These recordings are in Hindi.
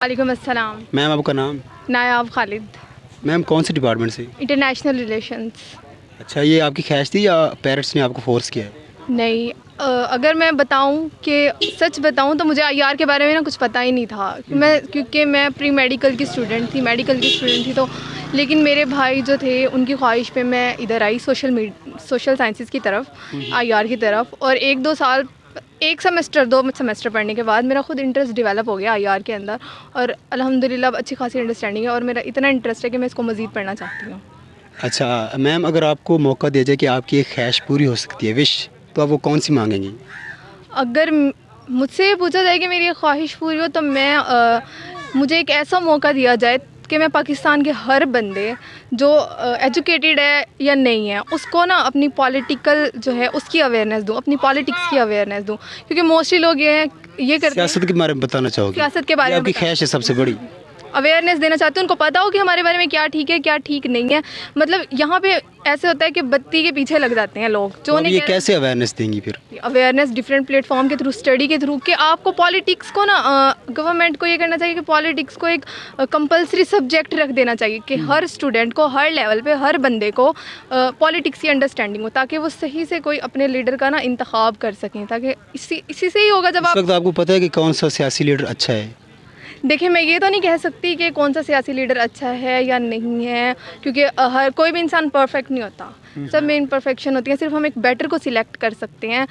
वालेकुम अस्सलाम। मैम आपका नाम? नायाब खालिद। मैम कौन से डिपार्टमेंट से? International relations. अच्छा, ये आपकी ख्वाहिश थी या पेरेंट्स ने आपको फोर्स किया है? नहीं, अगर मैं बताऊं कि सच बताऊं तो मुझे आईआर के बारे में ना कुछ पता ही नहीं था। क्योंकि मैं प्री मेडिकल की स्टूडेंट थी तो लेकिन मेरे भाई जो थे उनकी ख्वाहिश पे मैं इधर आई सोशल साइंसेस की तरफ, आईआर की तरफ। और दो सेमेस्टर पढ़ने के बाद मेरा खुद इंटरेस्ट डेवलप हो गया आईआर के अंदर, और अल्हम्दुलिल्लाह अच्छी खासी अंडरस्टैंडिंग है और मेरा इतना इंटरेस्ट है कि मैं इसको मज़ीद पढ़ना चाहती हूँ। अच्छा मैम, अगर आपको मौका दिया जाए कि आपकी एक ख्वाहिश पूरी हो सकती है, विश, तो आप वो कौन सी मांगेंगी? अगर मुझसे पूछा जाए कि मेरी ये ख्वाहिश पूरी हो तो मुझे एक ऐसा मौका दिया जाए कि मैं पाकिस्तान के हर बंदे जो एजुकेटेड है या नहीं है उसको ना अपनी पॉलिटिकल जो है उसकी अवेयरनेस दूँ, अपनी पॉलिटिक्स की अवेयरनेस दूँ। क्योंकि मोस्टली लोग ये करते हैं। सियासत के बारे में बताना चाहोगे? सियासत के बारे में आपकी ख्वाहिश है सबसे बड़ी? अवेयरनेस देना चाहते हैं, उनको पता हो कि हमारे बारे में क्या ठीक है क्या ठीक नहीं है। मतलब यहाँ पे ऐसे होता है कि बत्ती के पीछे लग जाते हैं लोग जो तो ये कैसे अवेयरनेस देंगी फिर? अवेयरनेस डिफरेंट प्लेटफॉर्म के थ्रू, स्टडी के थ्रू, कि आपको पॉलिटिक्स को ना गवर्नमेंट को ये करना चाहिए कि पॉलिटिक्स को एक कंपलसरी सब्जेक्ट रख देना चाहिए कि हर स्टूडेंट को, हर लेवल पे, हर बंदे को पॉलिटिक्स की अंडरस्टैंडिंग हो, ताकि वो सही से कोई अपने लीडर का ना इंतखाब कर सकें। ताकि इसी से ही होगा जब इस वक्त आपको पता है कि कौन सा सियासी लीडर अच्छा है? देखिए, मैं ये तो नहीं कह सकती कि कौन सा सियासी लीडर अच्छा है या नहीं है, क्योंकि हर कोई भी इंसान परफेक्ट नहीं होता, सब में इम्परफेक्शन होती है। सिर्फ हम एक बेटर को सिलेक्ट कर सकते हैं।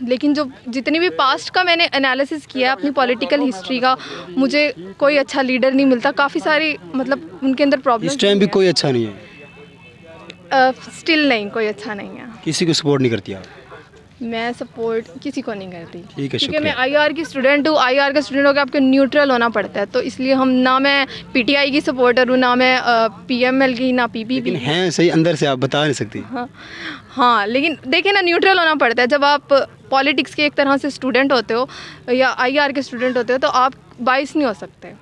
लेकिन जो जितनी भी पास्ट का मैंने एनालिसिस किया अपनी पॉलिटिकल हिस्ट्री का, मुझे कोई अच्छा लीडर नहीं मिलता। काफ़ी सारी मतलब उनके अंदर प्रॉब्लम। इस टाइम भी कोई अच्छा नहीं है? स्टिल नहीं, कोई अच्छा नहीं है। किसी को सपोर्ट नहीं करती आप? मैं सपोर्ट किसी को नहीं करती। ठीक है, क्योंकि शुक्रिया। मैं आईआर की स्टूडेंट हूँ। आईआर का स्टूडेंट होकर आपको न्यूट्रल होना पड़ता है, तो इसलिए हम ना मैं पीटीआई की सपोर्टर हूँ, ना मैं पीएमएल की, ना पीपीपी। लेकिन हैं सही, अंदर से आप बता नहीं सकती। हाँ, लेकिन देखिए ना, न्यूट्रल होना पड़ता है। जब आप पॉलिटिक्स के एक तरह से स्टूडेंट होते हो या आईआर के स्टूडेंट होते हो तो आप बाइस नहीं हो सकते।